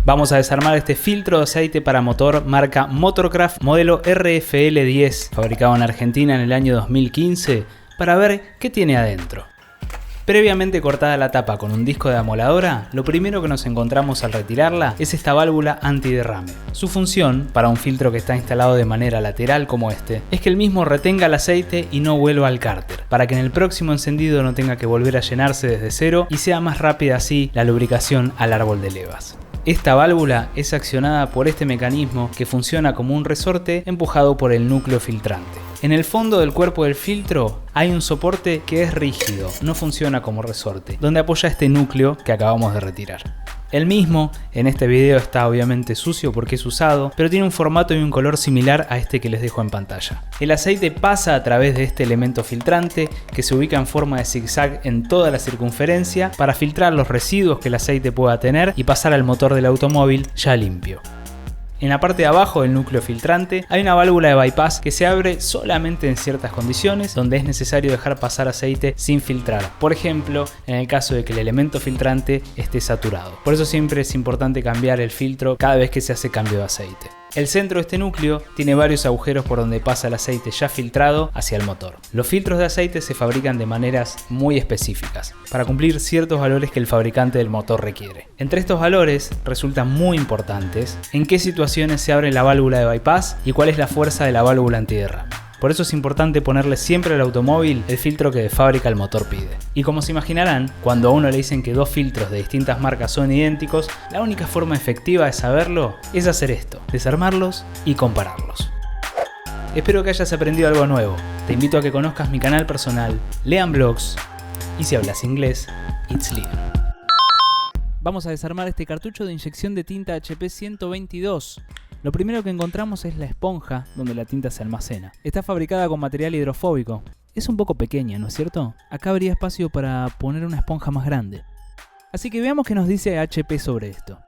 Vamos a desarmar este filtro de aceite para motor marca Motorcraft modelo RFL10, fabricado en Argentina en el año 2015, para ver qué tiene adentro. Previamente cortada la tapa con un disco de amoladora, lo primero que nos encontramos al retirarla es esta válvula antiderrame. Su función, para un filtro que está instalado de manera lateral como este, es que el mismo retenga el aceite y no vuelva al cárter, para que en el próximo encendido no tenga que volver a llenarse desde cero y sea más rápida así la lubricación al árbol de levas. Esta válvula es accionada por este mecanismo que funciona como un resorte empujado por el núcleo filtrante. En el fondo del cuerpo del filtro hay un soporte que es rígido, no funciona como resorte, donde apoya este núcleo que acabamos de retirar. El mismo, en este video está obviamente sucio porque es usado, pero tiene un formato y un color similar a este que les dejo en pantalla. El aceite pasa a través de este elemento filtrante que se ubica en forma de zigzag en toda la circunferencia para filtrar los residuos que el aceite pueda tener y pasar al motor del automóvil ya limpio. En la parte de abajo del núcleo filtrante hay una válvula de bypass que se abre solamente en ciertas condiciones donde es necesario dejar pasar aceite sin filtrar. Por ejemplo, en el caso de que el elemento filtrante esté saturado. Por eso siempre es importante cambiar el filtro cada vez que se hace cambio de aceite. El centro de este núcleo tiene varios agujeros por donde pasa el aceite ya filtrado hacia el motor. Los filtros de aceite se fabrican de maneras muy específicas para cumplir ciertos valores que el fabricante del motor requiere. Entre estos valores resultan muy importantes en qué situaciones se abre la válvula de bypass y cuál es la fuerza de la válvula antiderrame. Por eso es importante ponerle siempre al automóvil el filtro que de fábrica el motor pide. Y como se imaginarán, cuando a uno le dicen que dos filtros de distintas marcas son idénticos, la única forma efectiva de saberlo es hacer esto, desarmarlos y compararlos. Espero que hayas aprendido algo nuevo. Te invito a que conozcas mi canal personal, lean blogs y si hablas inglés, it's Liam. Vamos a desarmar este cartucho de inyección de tinta HP 122. Lo primero que encontramos es la esponja donde la tinta se almacena. Está fabricada con material hidrofóbico. Es un poco pequeña, ¿no es cierto? Acá habría espacio para poner una esponja más grande. Así que veamos qué nos dice HP sobre esto.